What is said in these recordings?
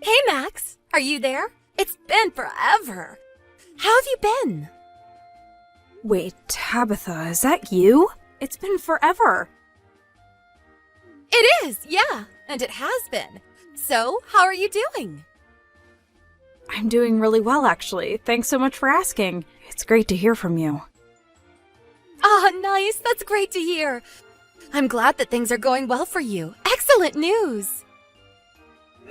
Hey, Max. Are you there? It's been forever. How have you been? Wait, Tabitha, is that you? It's been forever. It is, yeah, and it has been. So, how are you doing? I'm doing really well, actually. Thanks so much for asking. It's great to hear from you. Ah, nice. That's great to hear. I'm glad that things are going well for you. Excellent news.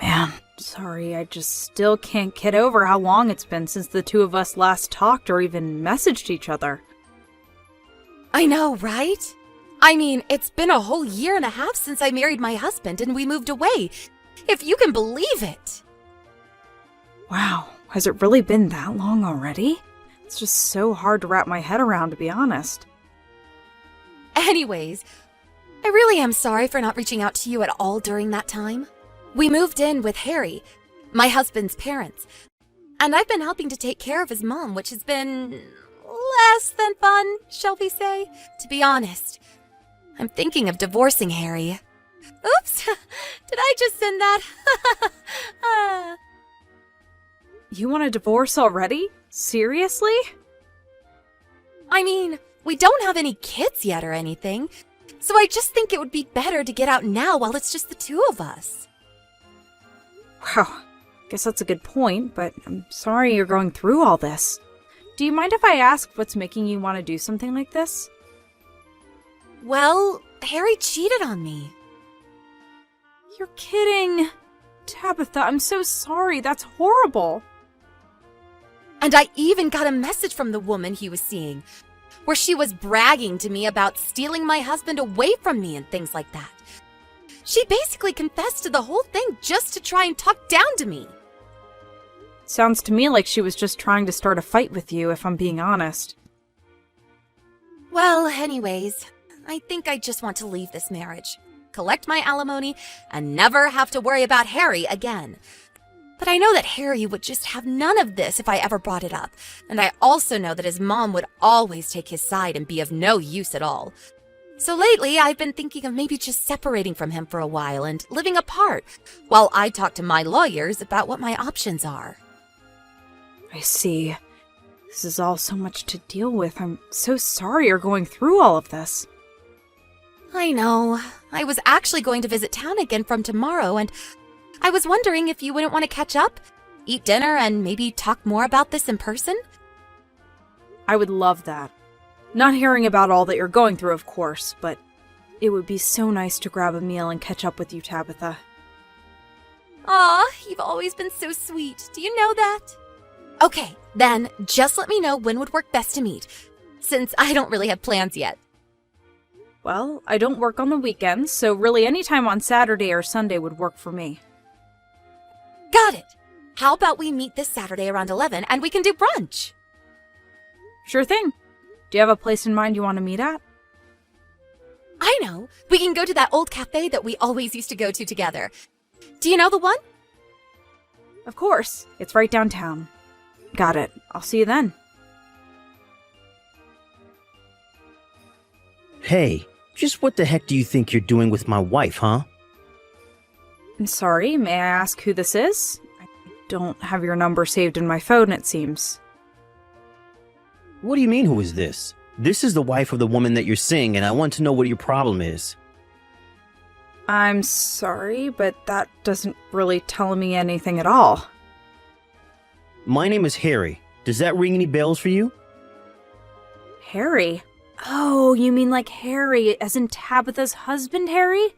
Man, sorry, I just still can't get over how long it's been since the two of us last talked or even messaged each other. I know, right? I mean, it's been a whole year and a half since I married my husband and we moved away. If you can believe it. Wow, has it really been that long already? It's just so hard to wrap my head around, to be honest. Anyways, I really am sorry for not reaching out to you at all during that time. We moved in with Harry, my husband's parents, and I've been helping to take care of his mom, which has been less than fun, shall we say? To be honest, I'm thinking of divorcing Harry. Oops, did I just send that? You want a divorce already? Seriously? I mean, we don't have any kids yet or anything, so I just think it would be better to get out now while it's just the two of us. Wow, guess that's a good point, but I'm sorry you're going through all this. Do you mind if I ask what's making you want to do something like this? Well, Harry cheated on me. You're kidding. Tabitha, I'm so sorry. That's horrible. And I even got a message from the woman he was seeing, where she was bragging to me about stealing my husband away from me and things like that. She basically confessed to the whole thing just to try and talk down to me. Sounds to me like she was just trying to start a fight with you, if I'm being honest. Well, anyways, I think I just want to leave this marriage, collect my alimony, and never have to worry about Harry again. But I know that Harry would just have none of this if I ever brought it up, and I also know that his mom would always take his side and be of no use at all. So lately, I've been thinking of maybe just separating from him for a while and living apart, while I talk to my lawyers about what my options are. I see. This is all so much to deal with. I'm so sorry you're going through all of this. I know. I was actually going to visit town again from tomorrow, and I was wondering if you wouldn't want to catch up, eat dinner, and maybe talk more about this in person? I would love that. Not hearing about all that you're going through, of course, but it would be so nice to grab a meal and catch up with you, Tabitha. Aw, you've always been so sweet. Do you know that? Okay, then just let me know when would work best to meet, since I don't really have plans yet. Well, I don't work on the weekends, so really any time on Saturday or Sunday would work for me. Got it. How about we meet this Saturday around 11 and we can do brunch? Sure thing. Do you have a place in mind you want to meet at? I know. We can go to that old cafe that we always used to go to together. Do you know the one? Of course. It's right downtown. Got it. I'll see you then. Hey, just what the heck do you think you're doing with my wife, huh? I'm sorry, may I ask who this is? I don't have your number saved in my phone, it seems. What do you mean, who is this? This is the wife of the woman that you're seeing, and I want to know what your problem is. I'm sorry, but that doesn't really tell me anything at all. My name is Harry. Does that ring any bells for you? Harry? Oh, you mean like Harry, as in Tabitha's husband, Harry?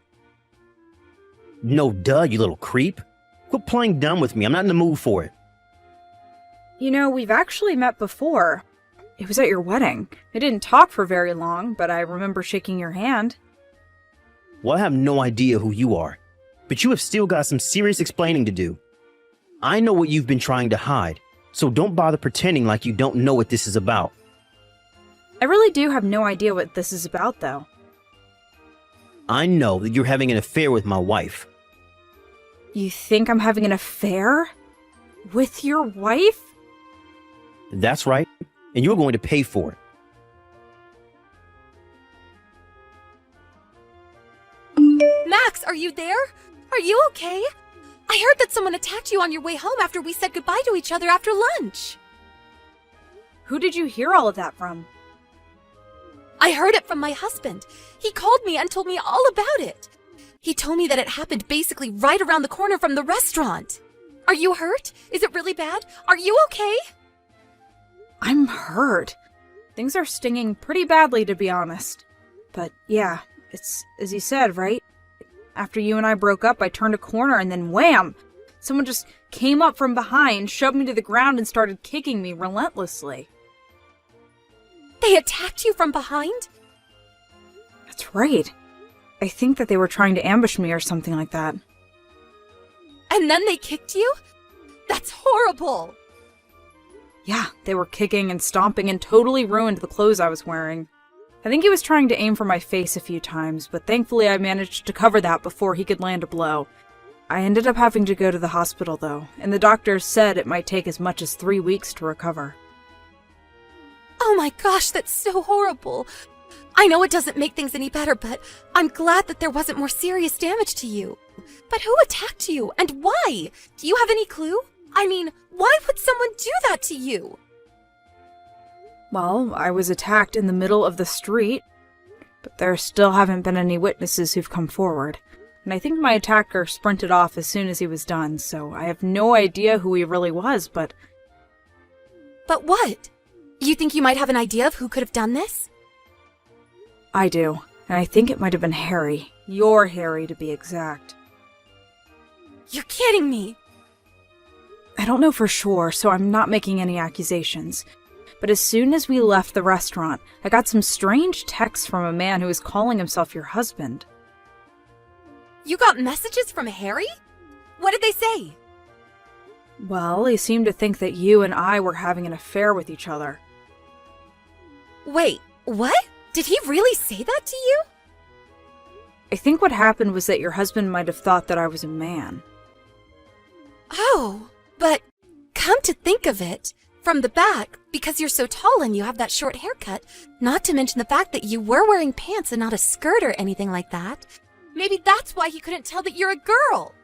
No, duh, you little creep. Quit playing dumb with me. I'm not in the mood for it. You know, we've actually met before. It was at your wedding. I didn't talk for very long, but I remember shaking your hand. Well, I have no idea who you are, but you have still got some serious explaining to do. I know what you've been trying to hide, so don't bother pretending like you don't know what this is about. I really do have no idea what this is about, though. I know that you're having an affair with my wife. You think I'm having an affair? With your wife? That's right, and you're going to pay for it. Max, are you there? Are you okay? I heard that someone attacked you on your way home after we said goodbye to each other after lunch. Who did you hear all of that from? I heard it from my husband. He called me and told me all about it. He told me that it happened basically right around the corner from the restaurant. Are you hurt? Is it really bad? Are you okay? I'm hurt. Things are stinging pretty badly, to be honest. But yeah, it's as you said, right? After you and I broke up, I turned a corner and then wham! Someone just came up from behind, shoved me to the ground, and started kicking me relentlessly. They attacked you from behind? That's right. I think that they were trying to ambush me or something like that. And then they kicked you? That's horrible! Yeah, they were kicking and stomping and totally ruined the clothes I was wearing. I think he was trying to aim for my face a few times, but thankfully I managed to cover that before he could land a blow. I ended up having to go to the hospital though, and the doctors said it might take as much as 3 weeks to recover. Oh my gosh, that's so horrible. I know it doesn't make things any better, but I'm glad that there wasn't more serious damage to you. But who attacked you, and why? Do you have any clue? I mean, why would someone do that to you? Well, I was attacked in the middle of the street, but there still haven't been any witnesses who've come forward. And I think my attacker sprinted off as soon as he was done, so I have no idea who he really was, but... But what? You think you might have an idea of who could have done this? I do, and I think it might have been Harry. Your Harry, to be exact. You're kidding me! I don't know for sure, so I'm not making any accusations. But as soon as we left the restaurant, I got some strange texts from a man who was calling himself your husband. You got messages from Harry? What did they say? Well, he seemed to think that you and I were having an affair with each other. Wait, what? Did he really say that to you? I think what happened was that your husband might have thought that I was a man. Oh, but come to think of it, from the back, because you're so tall and you have that short haircut, not to mention the fact that you were wearing pants and not a skirt or anything like that, maybe that's why he couldn't tell that you're a girl.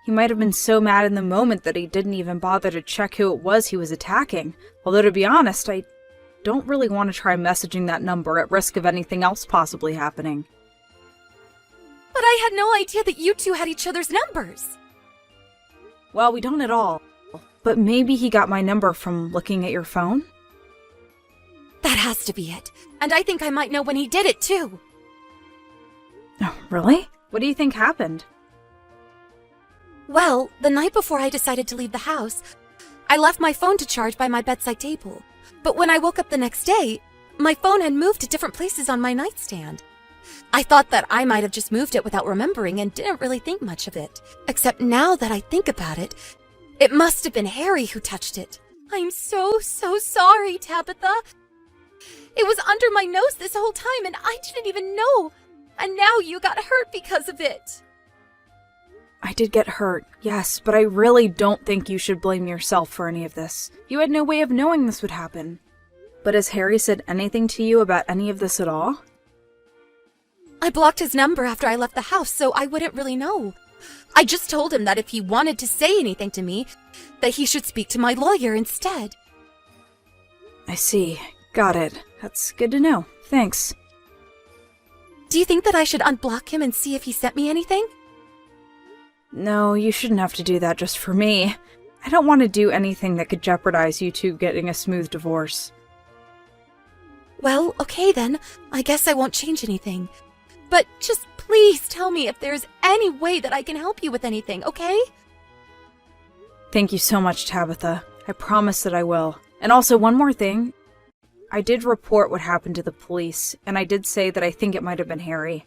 He might have been so mad in the moment that he didn't even bother to check who it was he was attacking. Although, to be honest, I don't really want to try messaging that number at risk of anything else possibly happening. But I had no idea that you two had each other's numbers. Well, we don't at all. But maybe he got my number from looking at your phone? That has to be it. And I think I might know when he did it, too. Oh, really? What do you think happened? Well, the night before I decided to leave the house, I left my phone to charge by my bedside table. But when I woke up the next day, my phone had moved to different places on my nightstand. I thought that I might have just moved it without remembering and didn't really think much of it. Except now that I think about it, it must have been Harry who touched it. I'm so sorry, Tabitha. It was under my nose this whole time and I didn't even know. And now you got hurt because of it. I did get hurt, yes, but I really don't think you should blame yourself for any of this. You had no way of knowing this would happen. But has Harry said anything to you about any of this at all? I blocked his number after I left the house, so I wouldn't really know. I just told him that if he wanted to say anything to me, that he should speak to my lawyer instead. I see. Got it. That's good to know. Thanks. Do you think that I should unblock him and see if he sent me anything? No, you shouldn't have to do that just for me. I don't want to do anything that could jeopardize you two getting a smooth divorce. Well, okay then. I guess I won't change anything. But just please tell me if there's any way that I can help you with anything, okay? Thank you so much, Tabitha. I promise that I will. And also, one more thing. I did report what happened to the police, and I did say that I think it might have been Harry.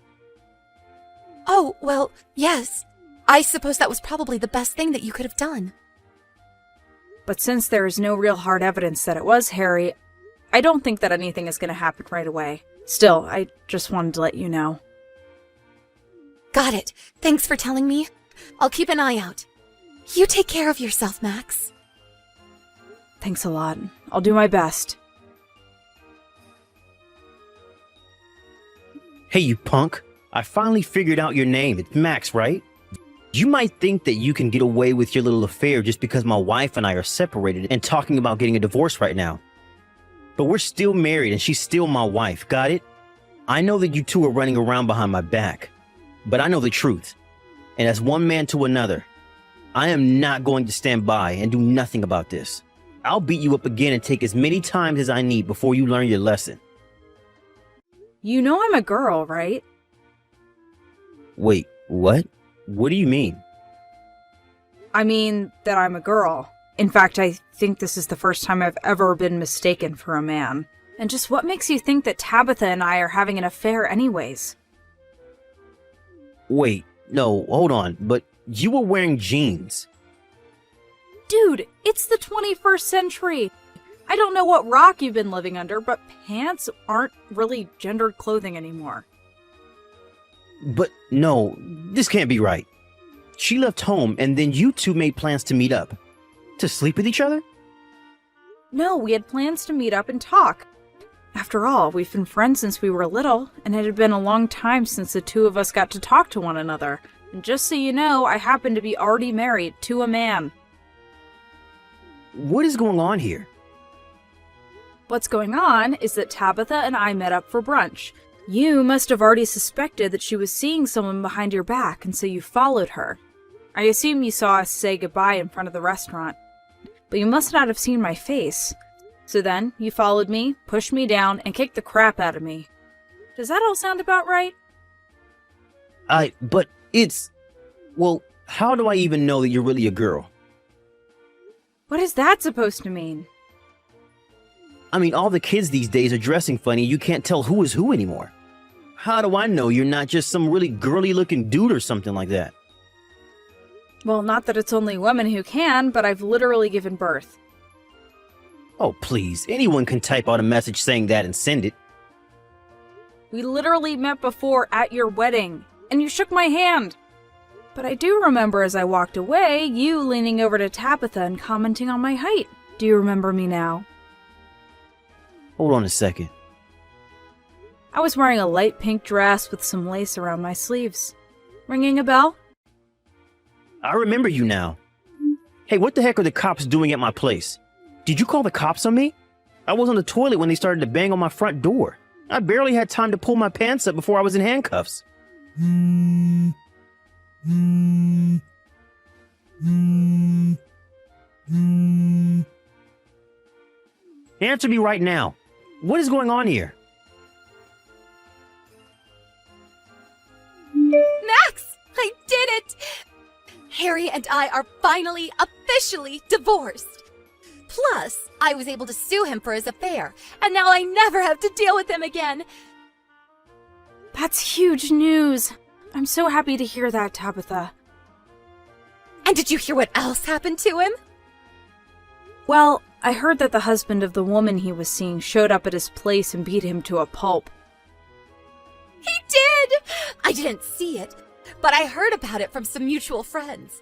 Oh, well, yes. I suppose that was probably the best thing that you could have done. But since there is no real hard evidence that it was Harry, I don't think that anything is going to happen right away. Still, I just wanted to let you know. Got it. Thanks for telling me. I'll keep an eye out. You take care of yourself, Max. Thanks a lot. I'll do my best. Hey, you punk. I finally figured out your name. It's Max, right? You might think that you can get away with your little affair just because my wife and I are separated and talking about getting a divorce right now. But we're still married and she's still my wife, got it? I know that you two are running around behind my back, but I know the truth. And as one man to another, I am not going to stand by and do nothing about this. I'll beat you up again and take as many times as I need before you learn your lesson. You know I'm a girl, right? Wait, what? What do you mean? I mean that I'm a girl. In fact, I think this is the first time I've ever been mistaken for a man. And just what makes you think that Tabitha and I are having an affair anyways? Wait, no, hold on, but you were wearing jeans. Dude, it's the 21st century! I don't know what rock you've been living under, but pants aren't really gendered clothing anymore. But no, this can't be right. She left home and then you two made plans to meet up. To sleep with each other? No, we had plans to meet up and talk. After all, we've been friends since we were little, and it had been a long time since the two of us got to talk to one another. And just so you know, I happen to be already married to a man. What is going on here? What's going on is that Tabitha and I met up for brunch. You must have already suspected that she was seeing someone behind your back, and so you followed her. I assume you saw us say goodbye in front of the restaurant, but you must not have seen my face. So then, you followed me, pushed me down, and kicked the crap out of me. Does that all sound about right? But it's... Well, how do I even know that you're really a girl? What is that supposed to mean? I mean, all the kids these days are dressing funny, you can't tell who is who anymore. How do I know you're not just some really girly-looking dude or something like that? Well, not that it's only women who can, but I've literally given birth. Oh, please, anyone can type out a message saying that and send it. We literally met before at your wedding, and you shook my hand. But I do remember as I walked away, you leaning over to Tabitha and commenting on my height. Do you remember me now? Hold on a second. I was wearing a light pink dress with some lace around my sleeves. Ringing a bell? I remember you now. Hey, what the heck are the cops doing at my place? Did you call the cops on me? I was on the toilet when they started to bang on my front door. I barely had time to pull my pants up before I was in handcuffs. Answer me right now. What is going on here? Max! I did it! Harry and I are finally, officially divorced. Plus, I was able to sue him for his affair, and now I never have to deal with him again. That's huge news. I'm so happy to hear that, Tabitha. And did you hear what else happened to him? Well, I heard that the husband of the woman he was seeing showed up at his place and beat him to a pulp. He did! I didn't see it, but I heard about it from some mutual friends.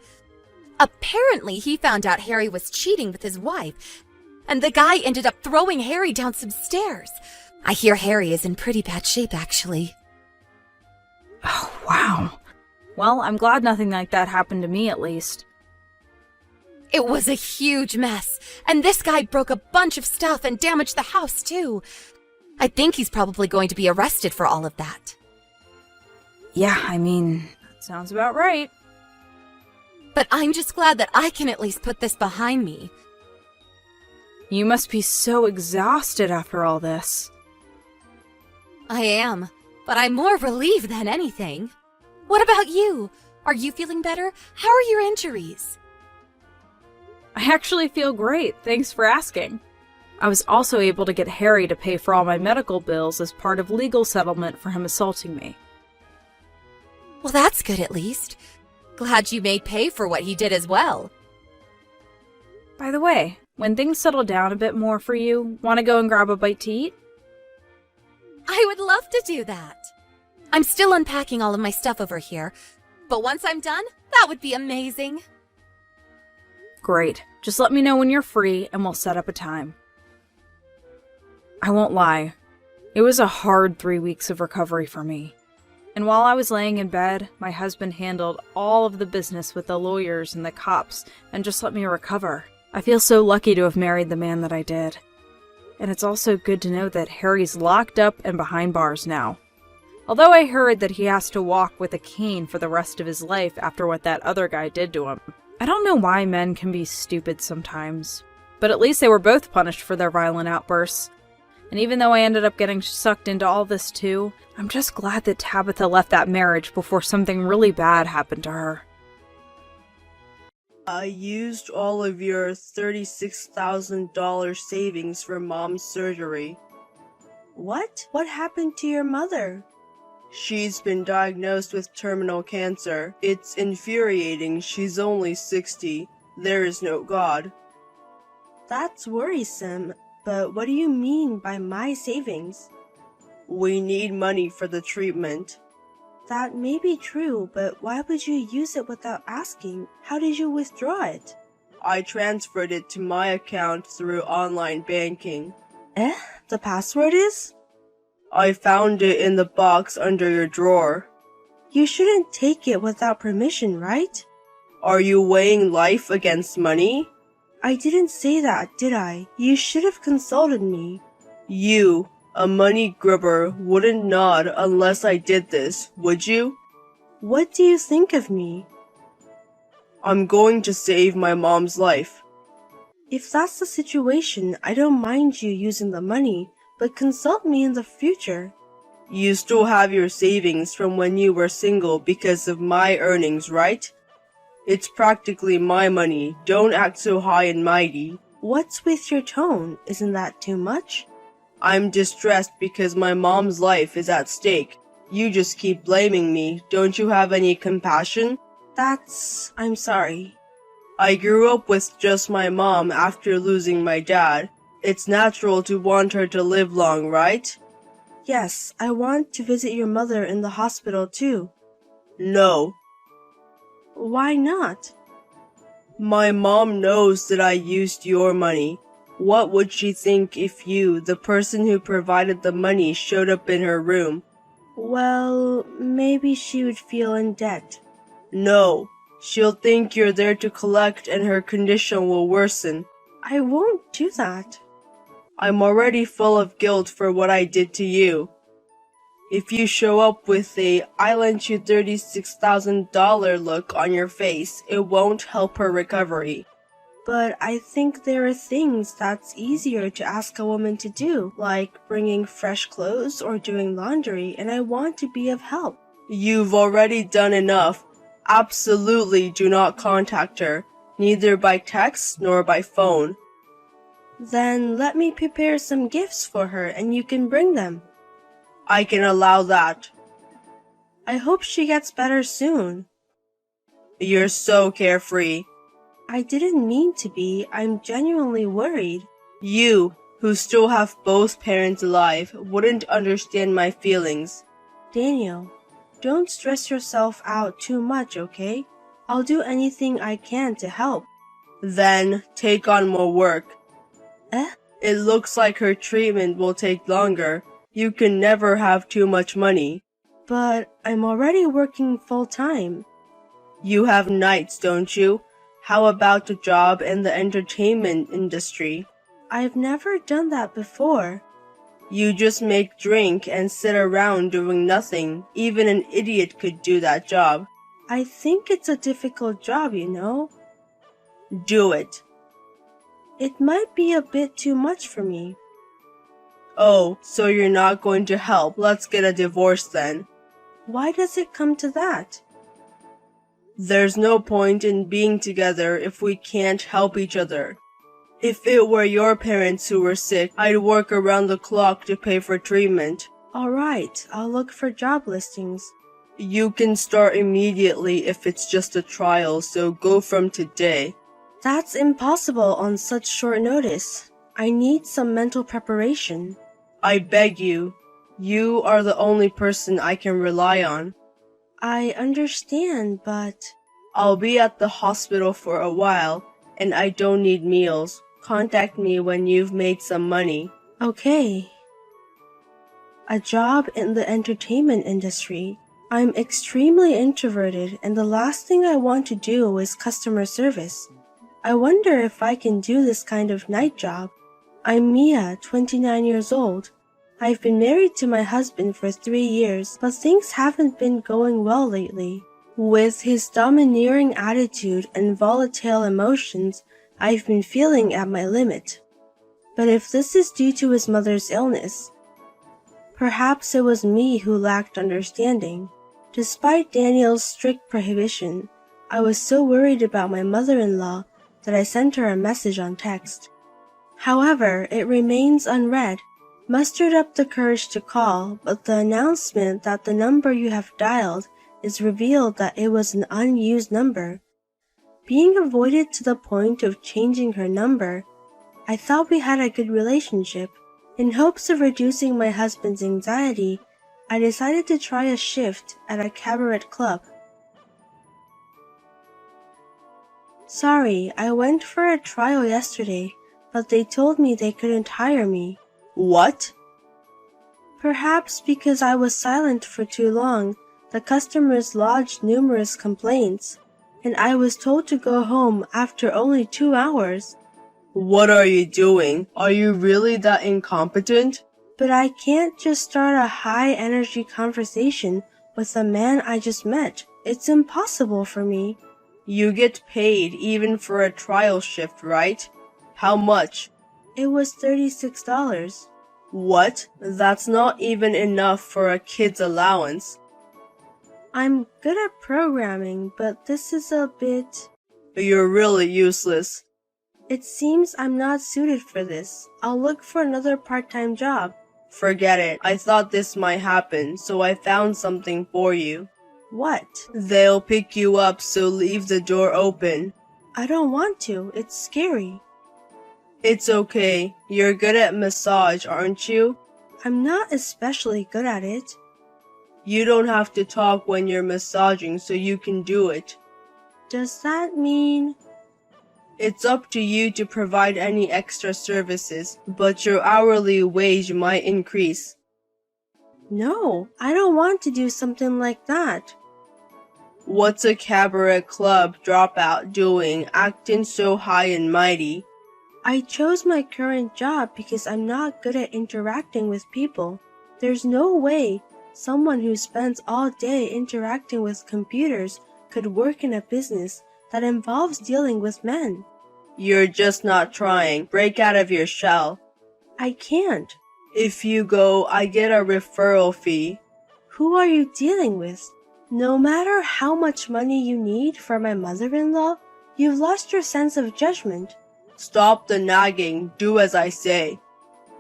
Apparently, he found out Harry was cheating with his wife, and the guy ended up throwing Harry down some stairs. I hear Harry is in pretty bad shape, actually. Oh, wow. Well, I'm glad nothing like that happened to me, at least. It was a huge mess, and this guy broke a bunch of stuff and damaged the house, too. I think he's probably going to be arrested for all of that. Yeah, I mean, that sounds about right. But I'm just glad that I can at least put this behind me. You must be so exhausted after all this. I am, but I'm more relieved than anything. What about you? Are you feeling better? How are your injuries? I actually feel great, thanks for asking. I was also able to get Harry to pay for all my medical bills as part of legal settlement for him assaulting me. Well, that's good at least. Glad you made pay for what he did as well. By the way, when things settle down a bit more for you, want to go and grab a bite to eat? I would love to do that. I'm still unpacking all of my stuff over here, but once I'm done, that would be amazing. Great. Just let me know when you're free and we'll set up a time. I won't lie. It was a hard 3 weeks of recovery for me. And while I was laying in bed, my husband handled all of the business with the lawyers and the cops and just let me recover. I feel so lucky to have married the man that I did. And it's also good to know that Harry's locked up and behind bars now. Although I heard that he has to walk with a cane for the rest of his life after what that other guy did to him. I don't know why men can be stupid sometimes, but at least they were both punished for their violent outbursts. And even though I ended up getting sucked into all this too, I'm just glad that Tabitha left that marriage before something really bad happened to her. I used all of your $36,000 savings for Mom's surgery. What? What happened to your mother? She's been diagnosed with terminal cancer. It's infuriating. She's only 60. There is no God. That's worrisome, but what do you mean by my savings? We need money for the treatment. That may be true, but why would you use it without asking? How did you withdraw it? I transferred it to my account through online banking. The password is? I found it in the box under your drawer. You shouldn't take it without permission, right? Are you weighing life against money? I didn't say that, did I? You should have consulted me. You, a money grubber, wouldn't nod unless I did this, would you? What do you think of me? I'm going to save my mom's life. If that's the situation, I don't mind you using the money, but consult me in the future. You still have your savings from when you were single because of my earnings, right? It's practically my money. Don't act so high and mighty. What's with your tone? Isn't that too much? I'm distressed because my mom's life is at stake. You just keep blaming me. Don't you have any compassion? I'm sorry. I grew up with just my mom after losing my dad. It's natural to want her to live long, right? Yes, I want to visit your mother in the hospital too. No. Why not? My mom knows that I used your money. What would she think if you, the person who provided the money, showed up in her room? Well, maybe she would feel in debt. No, she'll think you're there to collect and her condition will worsen. I won't do that. I'm already full of guilt for what I did to you. If you show up with a "I lent you $36,000 look on your face, it won't help her recovery. But I think there are things that's easier to ask a woman to do, like bringing fresh clothes or doing laundry, and I want to be of help. You've already done enough. Absolutely do not contact her, neither by text nor by phone. Then let me prepare some gifts for her and you can bring them. I can allow that. I hope she gets better soon. You're so carefree. I didn't mean to be. I'm genuinely worried. You, who still have both parents alive, wouldn't understand my feelings. Daniel, don't stress yourself out too much, okay? I'll do anything I can to help. Then take on more work. It looks like her treatment will take longer. You can never have too much money. But I'm already working full-time. You have nights, don't you? How about a job in the entertainment industry? I've never done that before. You just make drink and sit around doing nothing. Even an idiot could do that job. I think it's a difficult job, you know. Do it. It might be a bit too much for me. Oh, so you're not going to help. Let's get a divorce then. Why does it come to that? There's no point in being together if we can't help each other. If it were your parents who were sick, I'd work around the clock to pay for treatment. Alright, I'll look for job listings. You can start immediately if it's just a trial, so go from today. That's impossible on such short notice. I need some mental preparation. I beg you. You are the only person I can rely on. I understand, but... I'll be at the hospital for a while, and I don't need meals. Contact me when you've made some money. Okay. A job in the entertainment industry. I'm extremely introverted, and the last thing I want to do is customer service. I wonder if I can do this kind of night job. I'm Mia, 29 years old. I've been married to my husband for 3 years, but things haven't been going well lately. With his domineering attitude and volatile emotions, I've been feeling at my limit. But if this is due to his mother's illness, perhaps it was me who lacked understanding. Despite Daniel's strict prohibition, I was so worried about my mother-in-law that I sent her a message on text. However, it remains unread. Mustered up the courage to call, but the announcement that the number you have dialed is revealed that it was an unused number. Being avoided to the point of changing her number, I thought we had a good relationship. In hopes of reducing my husband's anxiety, I decided to try a shift at a cabaret club. Sorry, I went for a trial yesterday, but they told me they couldn't hire me. What? Perhaps because I was silent for too long, the customers lodged numerous complaints, and I was told to go home after only 2 hours. What are you doing? Are you really that incompetent? But I can't just start a high-energy conversation with a man I just met. It's impossible for me. You get paid even for a trial shift, right? How much? It was $36. What? That's not even enough for a kid's allowance. I'm good at programming, but this is a bit... You're really useless. It seems I'm not suited for this. I'll look for another part-time job. Forget it. I thought this might happen, so I found something for you. What? They'll pick you up, so leave the door open. I don't want to. It's scary. It's okay. You're good at massage, aren't you? I'm not especially good at it. You don't have to talk when you're massaging, so you can do it. Does that mean... It's up to you to provide any extra services, but your hourly wage might increase. No, I don't want to do something like that. What's a cabaret club dropout doing, acting so high and mighty? I chose my current job because I'm not good at interacting with people. There's no way someone who spends all day interacting with computers could work in a business that involves dealing with men. You're just not trying. Break out of your shell. I can't. If you go, I get a referral fee. Who are you dealing with? No matter how much money you need for my mother-in-law, you've lost your sense of judgment. Stop the nagging. Do as I say.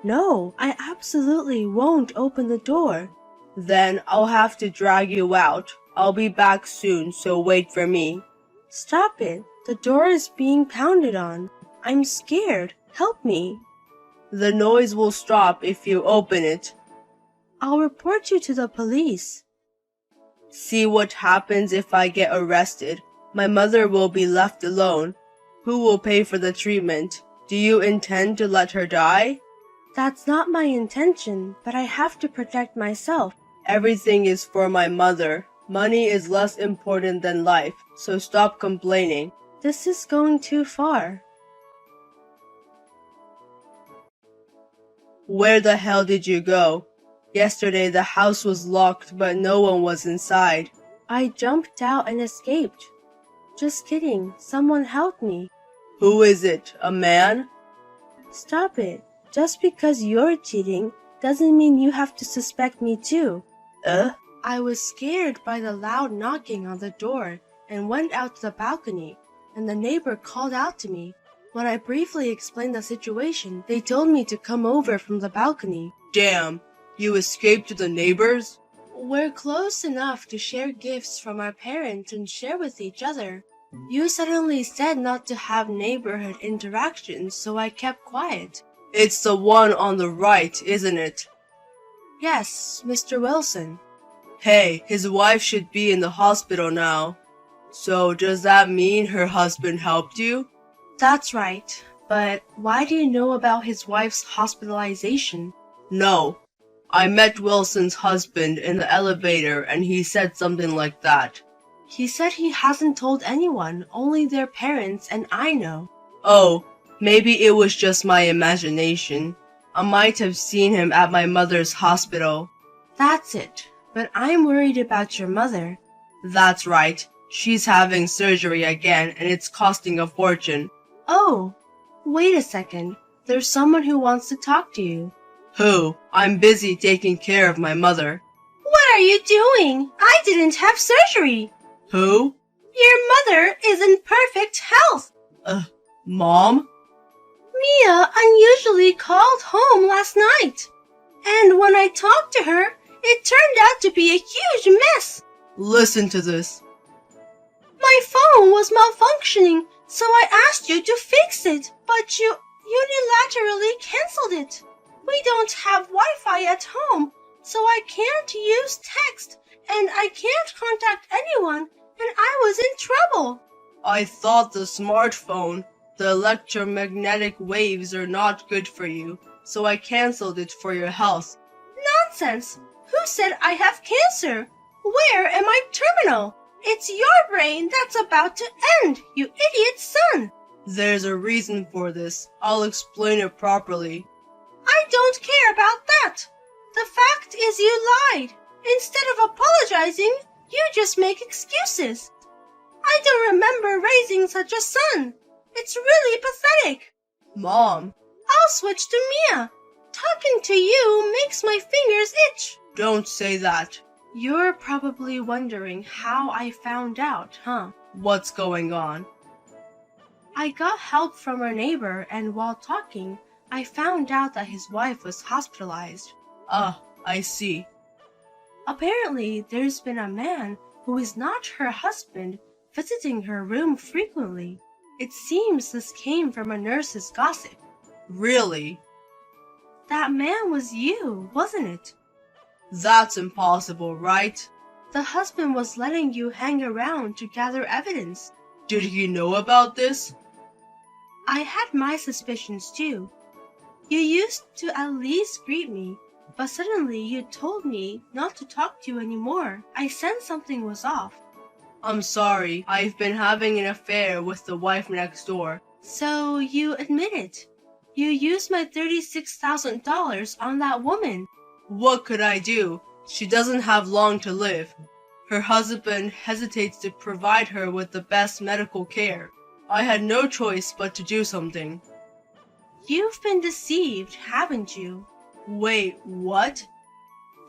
No, I absolutely won't open the door. Then I'll have to drag you out. I'll be back soon, so wait for me. Stop it. The door is being pounded on. I'm scared. Help me. The noise will stop if you open it. I'll report you to the police. See what happens if I get arrested. My mother will be left alone. Who will pay for the treatment? Do you intend to let her die? That's not my intention, but I have to protect myself. Everything is for my mother. Money is less important than life, so stop complaining. This is going too far. Where the hell did you go? Yesterday the house was locked, but no one was inside. I jumped out and escaped. Just kidding. Someone helped me. Who is it? A man? Stop it. Just because you're cheating doesn't mean you have to suspect me too. I was scared by the loud knocking on the door and went out to the balcony, and the neighbor called out to me. When I briefly explained the situation, they told me to come over from the balcony. Damn, you escaped to the neighbors? We're close enough to share gifts from our parents and share with each other. You suddenly said not to have neighborhood interactions, so I kept quiet. It's the one on the right, isn't it? Yes, Mr. Wilson. Hey, his wife should be in the hospital now. So does that mean her husband helped you? That's right, but why do you know about his wife's hospitalization? No. I met Wilson's husband in the elevator and he said something like that. He said he hasn't told anyone, only their parents and I know. Oh, maybe it was just my imagination. I might have seen him at my mother's hospital. That's it. But I'm worried about your mother. That's right. She's having surgery again and it's costing a fortune. Oh, wait a second. There's someone who wants to talk to you. Who? I'm busy taking care of my mother. What are you doing? I didn't have surgery. Who? Your mother is in perfect health. Mom? Mia unusually called home last night. And when I talked to her, it turned out to be a huge mess. Listen to this. My phone was malfunctioning, so I asked you to fix it, but you unilaterally canceled it. We don't have Wi-Fi at home, so I can't use text, and I can't contact anyone, and I was in trouble. I thought the smartphone, the electromagnetic waves are not good for you, so I canceled it for your health. Nonsense! Who said I have cancer? Where am I terminal? It's your brain that's about to end, you idiot son! There's a reason for this. I'll explain it properly. I don't care about that. The fact is you lied. Instead of apologizing, you just make excuses. I don't remember raising such a son. It's really pathetic. Mom. I'll switch to Mia. Talking to you makes my fingers itch. Don't say that. You're probably wondering how I found out, huh? What's going on? I got help from our neighbor, and while talking, I found out that his wife was hospitalized. Ah, I see. Apparently, there's been a man who is not her husband visiting her room frequently. It seems this came from a nurse's gossip. Really? That man was you, wasn't it? That's impossible, right? The husband was letting you hang around to gather evidence. Did he know about this? I had my suspicions too. You used to at least greet me, but suddenly you told me not to talk to you anymore. I sensed something was off. I'm sorry, I've been having an affair with the wife next door. So you admit it. You used my $36,000 on that woman. What could I do? She doesn't have long to live. Her husband hesitates to provide her with the best medical care. I had no choice but to do something. You've been deceived, haven't you? Wait, what?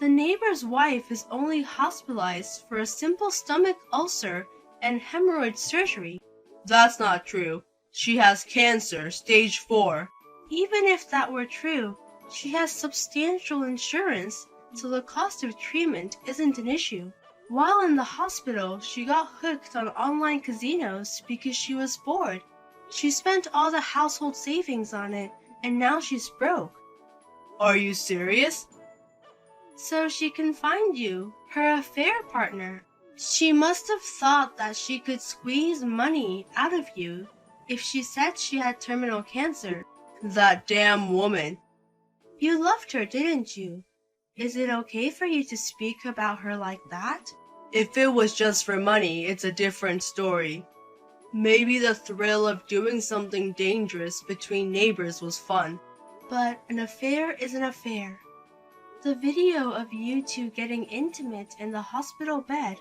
The neighbor's wife is only hospitalized for a simple stomach ulcer and hemorrhoid surgery. That's not true. She has cancer, stage 4. Even if that were true, she has substantial insurance, so the cost of treatment isn't an issue. While in the hospital, she got hooked on online casinos because she was bored. She spent all the household savings on it, and now she's broke. Are you serious? So she can find you, her affair partner. She must have thought that she could squeeze money out of you if she said she had terminal cancer. That damn woman. You loved her, didn't you? Is it okay for you to speak about her like that? If it was just for money, it's a different story. Maybe the thrill of doing something dangerous between neighbors was fun. But an affair is an affair. The video of you two getting intimate in the hospital bed,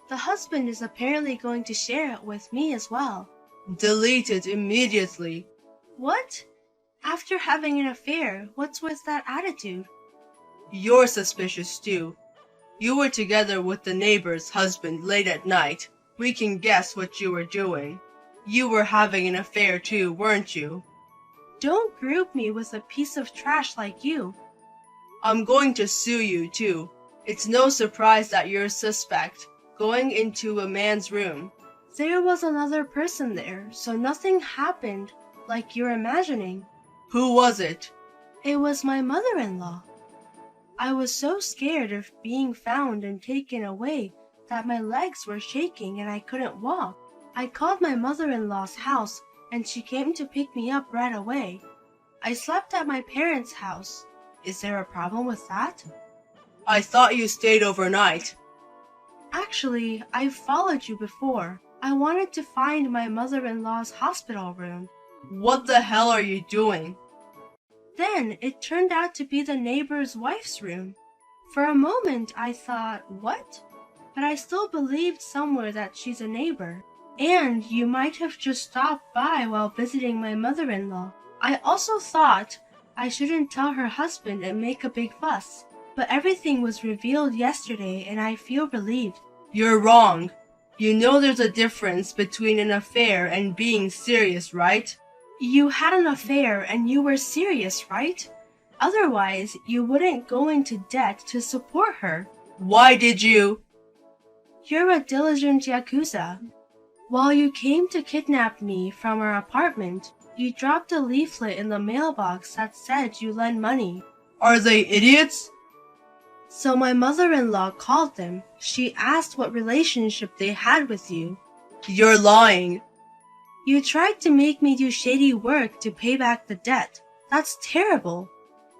the husband is apparently going to share it with me as well. Delete it immediately. What? After having an affair, what's with that attitude? You're suspicious too. You were together with the neighbor's husband late at night. We can guess what you were doing. You were having an affair too, weren't you? Don't group me with a piece of trash like you. I'm going to sue you too. It's no surprise that you're a suspect, going into a man's room. There was another person there, so nothing happened like you're imagining. Who was it? It was my mother-in-law. I was so scared of being found and taken away that my legs were shaking and I couldn't walk. I called my mother-in-law's house and she came to pick me up right away. I slept at my parents' house. Is there a problem with that? I thought you stayed overnight. Actually, I've followed you before. I wanted to find my mother-in-law's hospital room. What the hell are you doing? Then it turned out to be the neighbor's wife's room. For a moment I thought, what? But I still believed somewhere that she's a neighbor. And you might have just stopped by while visiting my mother-in-law. I also thought I shouldn't tell her husband and make a big fuss. But everything was revealed yesterday and I feel relieved. You're wrong. You know there's a difference between an affair and being serious, right? You had an affair and you were serious, right? Otherwise, you wouldn't go into debt to support her. Why did you? You're a diligent Yakuza. While you came to kidnap me from our apartment, you dropped a leaflet in the mailbox that said you lend money. Are they idiots? So my mother-in-law called them. She asked what relationship they had with you. You're lying. You tried to make me do shady work to pay back the debt. That's terrible.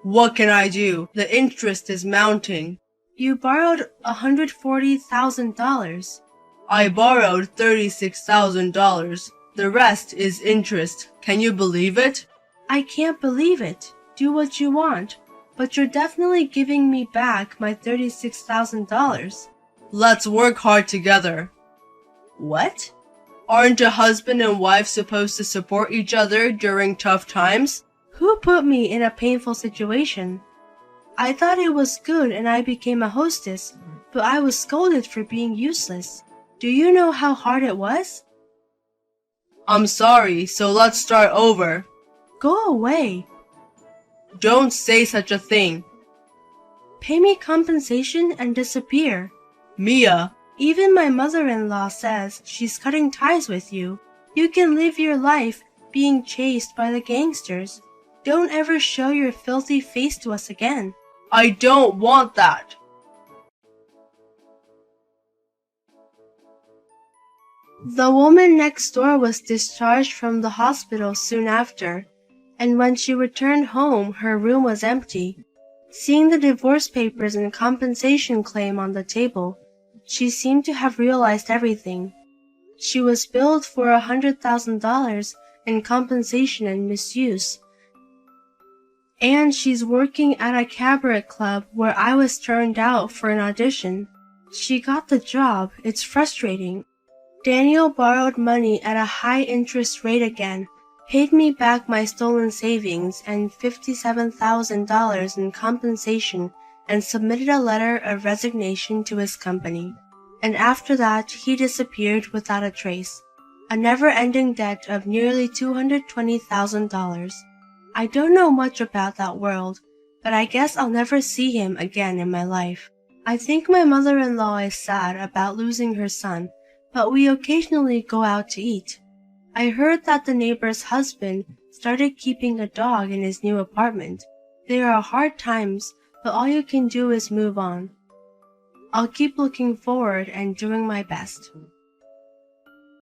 What can I do? The interest is mounting. You borrowed $140,000. I borrowed $36,000. The rest is interest. Can you believe it? I can't believe it. Do what you want. But you're definitely giving me back my $36,000. Let's work hard together. What? Aren't a husband and wife supposed to support each other during tough times? Who put me in a painful situation? I thought it was good and I became a hostess, but I was scolded for being useless. Do you know how hard it was? I'm sorry, so let's start over. Go away. Don't say such a thing. Pay me compensation and disappear. Mia, Even my mother-in-law says she's cutting ties with you. You can live your life being chased by the gangsters. Don't ever show your filthy face to us again. I don't want that. The woman next door was discharged from the hospital soon after, and when she returned home, her room was empty. Seeing the divorce papers and compensation claim on the table, she seemed to have realized everything. She was billed for $100,000 in compensation and misuse. And she's working at a cabaret club where I was turned out for an audition. She got the job. It's frustrating. Daniel borrowed money at a high interest rate again, paid me back my stolen savings and $57,000 in compensation, and submitted a letter of resignation to his company. And after that, he disappeared without a trace. A never-ending debt of nearly $220,000. I don't know much about that world, but I guess I'll never see him again in my life. I think my mother-in-law is sad about losing her son, but we occasionally go out to eat. I heard that the neighbor's husband started keeping a dog in his new apartment. There are hard times, but all you can do is move on. I'll keep looking forward and doing my best.